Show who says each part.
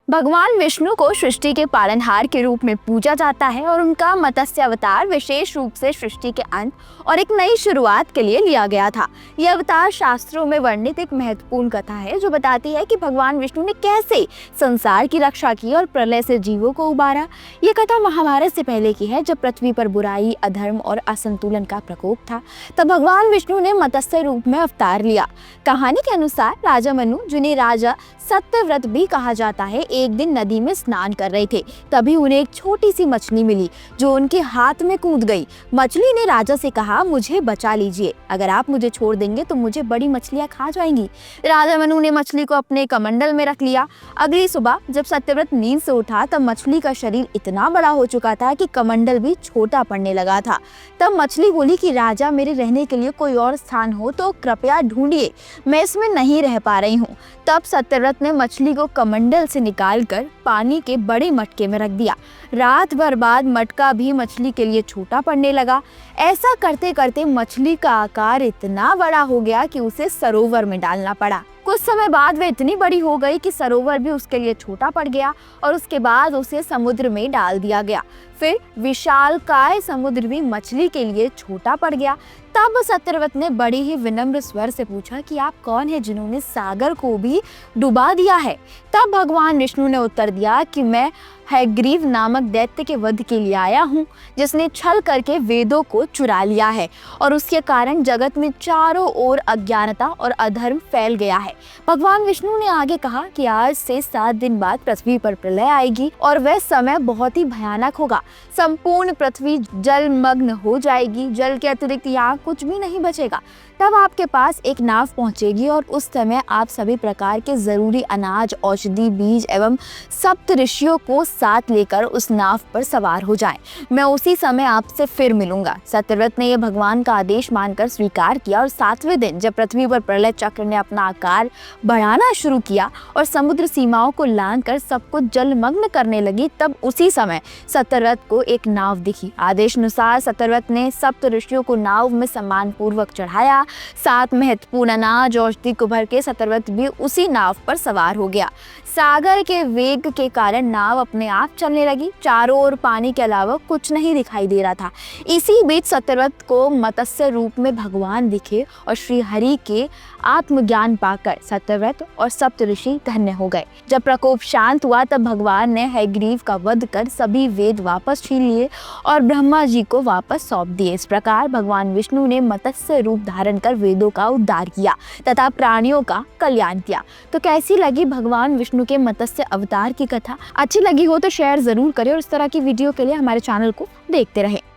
Speaker 1: भगवान विष्णु को सृष्टि के पालनहार के रूप में पूजा जाता है और उनका मत्स्य अवतार विशेष रूप से सृष्टि के अंत और एक नई शुरुआत के लिए लिया गया था। यह अवतार शास्त्रों में वर्णित एक महत्वपूर्ण कथा है जो बताती है कि भगवान विष्णु ने कैसे संसार की रक्षा की और प्रलय से जीवों को उबारा। यह कथा महाभारत से पहले की है, जब पृथ्वी पर बुराई, अधर्म और असंतुलन का प्रकोप था। तब भगवान विष्णु ने मत्स्य रूप में अवतार लिया। कहानी के अनुसार राजा मनु, जिन्हें राजा सत्यव्रत भी कहा जाता है, एक दिन नदी में स्नान कर रहे थे। तभी उन्हें एक छोटी सी मछली मिली जो उनके हाथ में कूद गई। मछली ने राजा से कहा, मुझे बचा लीजिए, अगर आप मुझे छोड़ देंगे तो मुझे बड़ी मछलियां खा जाएंगी। राजा मनु ने मछली को अपने कमंडल में रख लिया। अगली सुबह जब सत्यव्रत नींद से उठा तब मछली का शरीर इतना बड़ा हो चुका था कि कमंडल भी छोटा पड़ने लगा था। तब मछली बोली कि राजा, मेरे रहने के लिए कोई और स्थान हो तो कृपया ढूंढिए, मैं इसमें नहीं रह पा रही हूँ। तब सत्यव्रत ने मछली को कमंडल से निकालकर पानी के बड़े मटके में रख दिया। रात भर बाद मटका भी मछली के लिए छोटा पड़ने लगा। ऐसा करते करते मछली का आकार इतना बड़ा हो गया कि उसे सरोवर में डालना पड़ा। कुछ समय बाद वह इतनी बड़ी हो गई कि सरोवर भी उसके लिए छोटा पड़ गया और उसके बाद उसे समुद्र में डाल दिया गया। फिर विशालकाय समुद्र भी मछली के लिए छोटा पड़ गया। तब सत्यव्रत ने बड़े ही विनम्र स्वर से पूछा कि आप कौन है जिन्होंने सागर को भी डुबा दिया है। तब भगवान विष्णु ने उत्तर दिया कि मैं हयग्रीव नामक दैत्य के वध के लिए आया हूँ, जिसने छल करके वेदों को चुरा लिया है और उसके कारण जगत में चारों ओर अज्ञानता और अधर्म फैल गया है। भगवान विष्णु ने आगे कहा कि आज से 7 दिन बाद पृथ्वी पर प्रलय आएगी और वह समय बहुत ही भयानक होगा। संपूर्ण पृथ्वी जलमग्न हो जाएगी, जल के अतिरिक्त यहाँ कुछ भी नहीं बचेगा। तब आपके पास एक नाव पहुंचेगी और उस समय आप सभी प्रकार के जरूरी अनाज, औषधि, बीज एवं सप्त ऋषियों को साथ लेकर उस नाव पर सवार हो जाएं। मैं उसी समय आपसे फिर मिलूंगा। सत्यव्रत ने यह भगवान का आदेश मानकर स्वीकार किया और 7वें दिन जब पृथ्वी पर प्रलय चक्र ने अपना आकार बढ़ाना शुरू किया और समुद्र सीमाओं को लांघकर सबको जलमग्न करने लगी, तब उसी समय सत्यव्रत को एक नाव दिखी। आदेश अनुसार सत्यव्रत ने सप्त ऋषियों को नाव में सम्मान पूर्वक चढ़ाया। 7 महत्वपूर्ण अनाज, औषधि को भर के सत्यव्रत भी उसी नाव पर सवार हो गया। सागर के वेग के कारण नाव अपने आप चलने लगी। चारों ओर पानी के अलावा कुछ नहीं दिखाई दे रहा था। इसी बीच सत्यव्रत को मत्स्य रूप में भगवान दिखे और श्री हरि के आत्मज्ञान पाकर सत्यव्रत और सप्त ऋषि धन्य हो गए। जब प्रकोप शांत हुआ तब भगवान ने हयग्रीव का वध कर सभी वेद वापस छीन लिए और ब्रह्मा जी को वापस सौंप दिए। इस प्रकार भगवान विष्णु ने मत्स्य रूप धारण कर वेदों का उद्धार किया तथा प्राणियों का कल्याण किया। तो कैसी लगी भगवान विष्णु के मत्स्य अवतार की कथा? अच्छी लगी हो तो शेयर जरूर करें और इस तरह की वीडियो के लिए हमारे चैनल को देखते रहें।